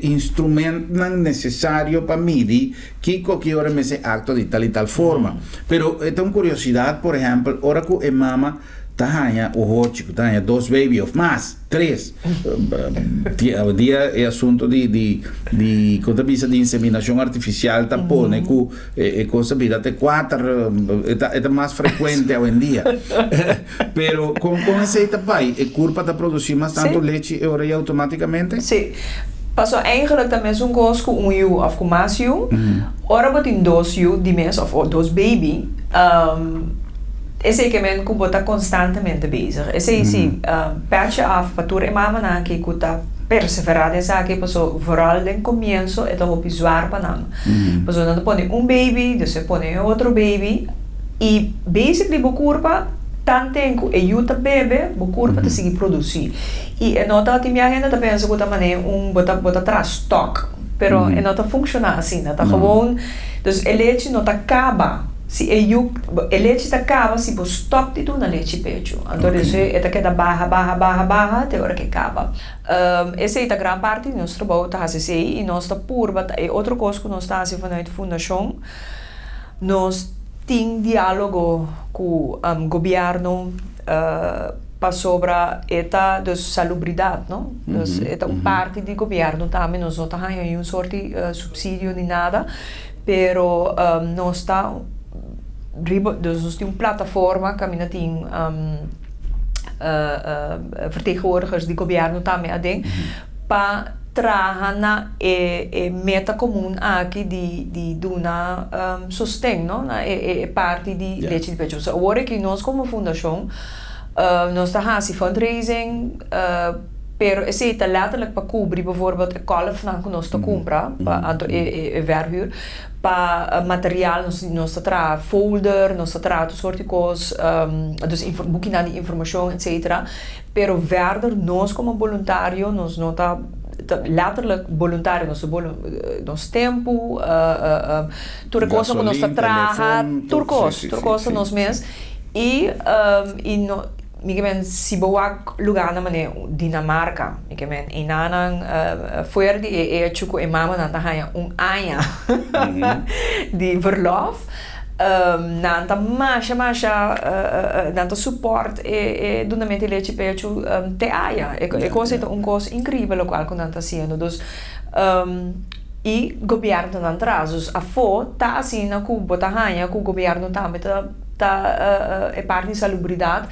instrumento não necessário para medir que qualquer hora me se acto de tal e tal forma. Pero tenho curiosidade, por exemplo, hora que a mama tahanha o hótico, tahanha 2 baby ou mais, 3. Dia é assunto de contabilidade de inseminação artificial, tapone que coisa vida até 4, é mais frequente hoje em dia. Pero com essa etapa, a curva está produzindo mais tanto leite e ora automaticamente? Sim. Passou eigenlijk também um gosto com u of com mais u. Ora botin 2 u de mês of 2 baby. Esse que men que bota constantemente bezig. Esse patch af para mama na que kuta perseverar essa que passou vooral no começo é tão bizarro para não. Passou não põe baby, depois põe outro baby e basically bo curva tanto tempo e ajuda bebê, bo curva te seguir produzir. E é nota que minha gente tá pensa que também bota atrás stock, pero é nota funciona assim, tá gewoon, dus o leite não tá acaba. Se a leite acaba, se você stop de tudo na leite pecho. Então, isso é que dá barra, até a hora que acaba. Essa é a grande parte do nosso trabalho, tá assim, e nossa curva, é outra coisa que nós estamos fazendo na fundação. Nós temos diálogo com o governo para sobre esta salubridade, não? Esta parte do governo também, nós não temos nenhum sorte de subsídio nem nada, pero nós está dus nós temos plataforma que nós temos vertegenwoordigers do governo também para trazer na meta comum aqui de dar sustento, não? É parte de leite de pecho. Agora que nós como fundação nós estamos fazendo fundraising, pero esse é letterlijk para cobrir bijvoorbeeld een kalf que nós compra para verhuur, para material nós tra folder, nós tra soorten coisas, dus boeken naar die informatie, etc. Pero verder nós como voluntário nós não tá letterlijk voluntário nosso tempo, tudo coisa que nós traga, tudo coisa nós mesmos e se boak lugar na mané Dinamarca, em nanang fuerte e chuco e mama nanta haya anya de verlof, nanta masha nanta support e donamente leite pecho te aya e cosa é coisa incrível o qual nanta sendo dos e governo não traz a fo tá assim na Cuba tá hanya que o governo também tá é parte de salubridade.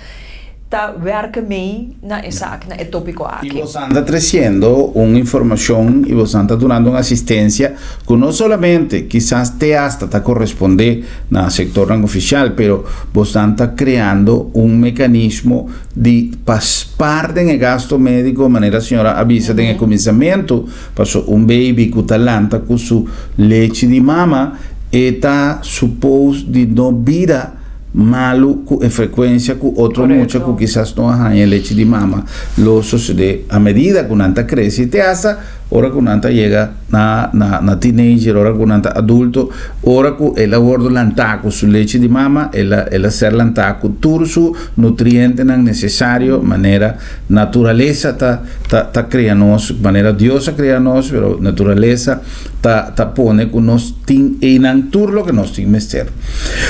ta werken mee na Isaac, na el tópico Y aquí. vos anda creciendo una información y vos anda dando una asistencia que no solamente quizás te hasta te corresponde al sector rango oficial, pero vos anda creando un mecanismo de paspar en el gasto médico de manera, señora, avisa en el comenzamiento, pasó un baby con talanta con su leche de mama, está supposed de no vida malo en frecuencia con otro mucho que quizás no hay leche de mama lo sucede a medida que una crece y te hace ahora que una llega na teenager ahora que una adulto ahora que el abordo lanta con su leche de mama el hacer lanta con todo su nutriente necesario manera naturaleza ta creanos manera diosa creanos pero naturaleza ta pone con nos tin en tur lo que nos tin mester.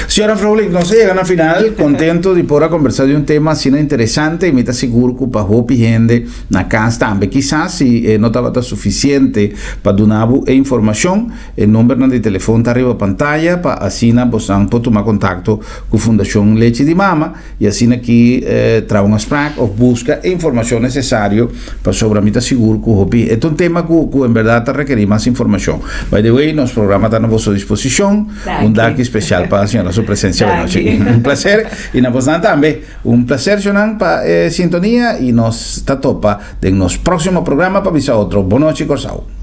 Señora Fraulich, no se llegan al final, contento de poder conversar de un tema así interesante y me está seguro que para hopi gente na casa también quizás si no estaba suficiente para donar información el número de teléfono está arriba pantalla para así vos pueden tomar contacto con Fundación Leche de Mama y así aquí trae un sprack o busca información necesaria para sobre mí está seguro que hopi es un tema que en verdad te requiere más información. By the way, nuestro programa está a vuestra disposición. Un día especial para la señora su presencia de noche. Un placer. Y nos también un placer, Jonan, para sintonía y nos está topa de nuestro próximo programa para avisar otro. Buenas noches, Corsao.